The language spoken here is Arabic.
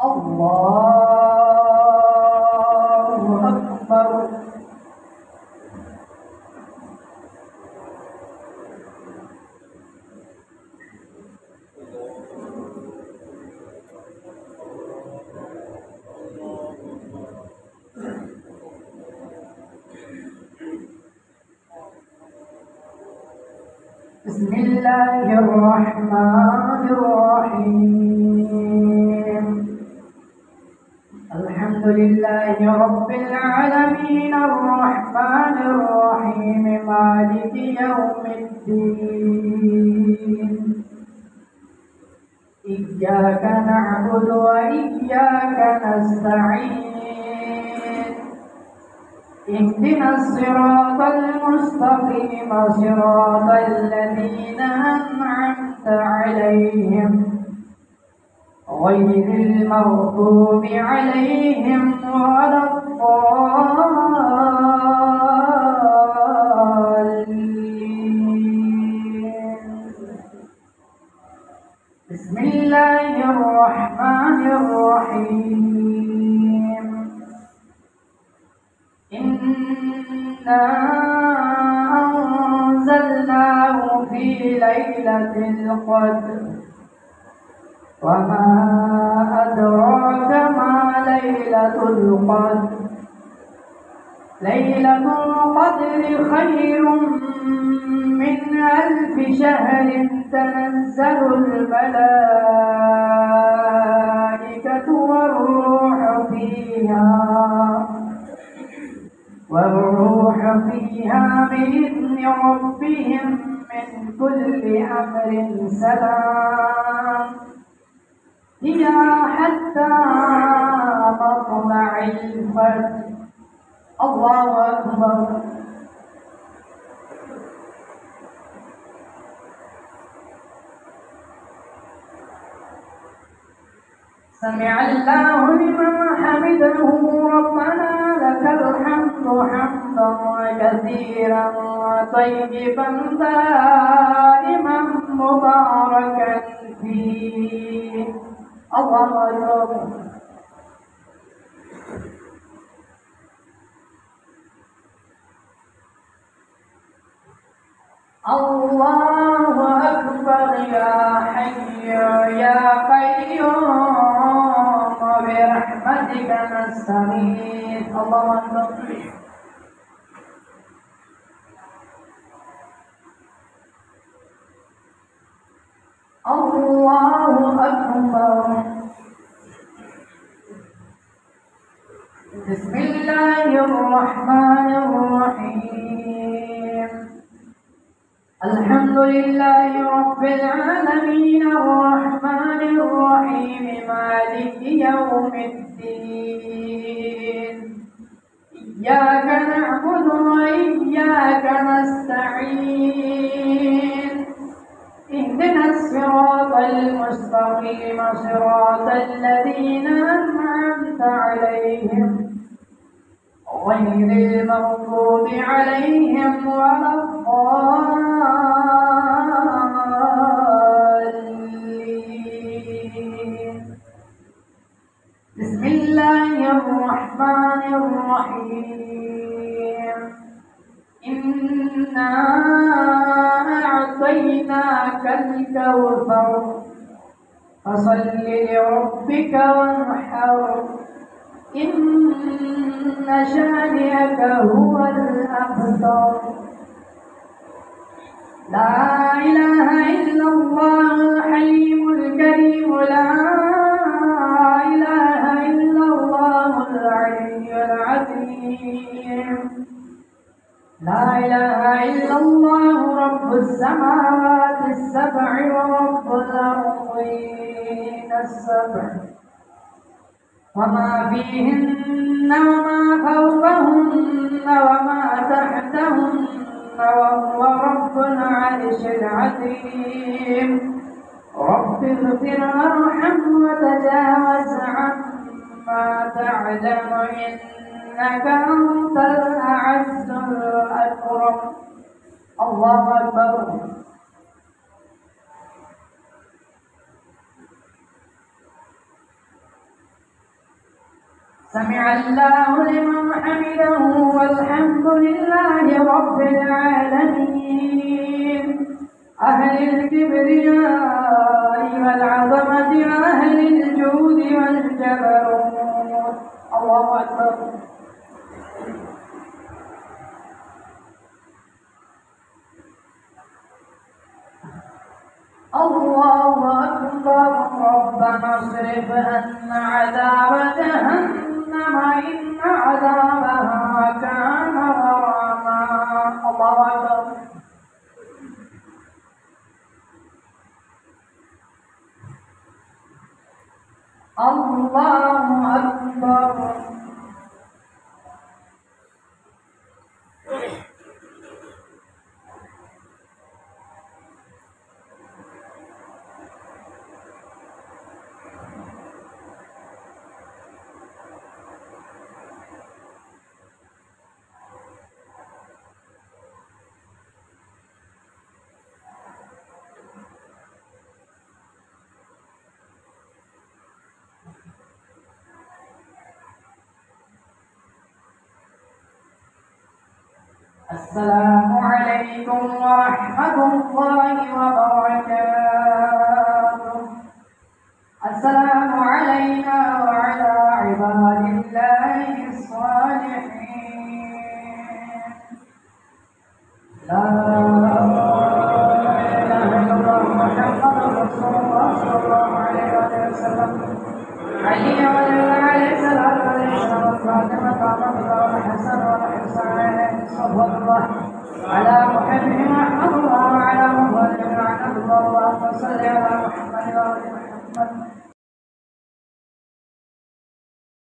الله أكبر. بسم الله الرحمن الرحيم. الحمد لله رب العالمين الرحمن الرحيم مالك يوم الدين. إياك نعبد وإياك نستعين. اهدنا الصراط المستقيم صراط الذين أنعمت عليهم غير المغضوب عليهم ولا الضالين. بسم الله الرحمن الرحيم. إنا أنزلناه في ليلة القدر وما أدراك ما ليلة القدر. ليلة القدر خير من 1000 شهر. تنزل الملائكة والروح فيها بإذن ربهم من كل أمر سلام. هي حتى مطلع الفجر. الله أكبر. سمع الله لمن حمده. ربنا لك الحمد حمدا كثيرا طيبا دائما مباركا فيه. الله أكبر. الله أكبر. يا حي يا قيوم برحمتك نستغيث. الله أكبر. الله أكبر. بسم الله الرحمن الرحيم. الحمد لله رب العالمين الرحمن الرحيم مالك يوم الدين. إياك نعبد وإياك نستعين. اهدنا الصراط المستقيم صراط الذين أنعمت عليهم غير المغضوب عليهم ولا الضالين. بسم الله الرحمن الرحيم. إنا أعطيناك الكوثر فصل لربك وانحر. إن شانئك هو الأبتر. لا إله إلا الله الحليم الكريم. لا إله إلا الله العلي العظيم. لا إله إلا الله رب السماوات السبع ورب الأرضين السبع وما فيهن وما فوقهن وما تحتهن وهو رب العرش العظيم. رب اغفر وارحم وتجاوز عما تعلم إنك أنت الأعز الأكرم. الله أكبر. سمع الله لمن حمده والحمد لله رب العالمين أهل الكبرياء والعظمة وأهل الجود والجبروت. الله أكبر. الله أكبر. ربنا اصرف عنا عذاب جهنم إن عذابها كان غراما. الله أكبر. الله أكبر. السلام عليكم ورحمة الله وبركاته. السلام علينا وعلى عباد الله الصالحين. لا إله إلا الله محمد رسول الله صلى الله عليه وسلم. علي عليه السلام والسلام فاطمة والحسن والحسين صلى الله على محمد ورحمة الله وعلى محمد ورحمة الله. اللهم صل على محمد وآل محمد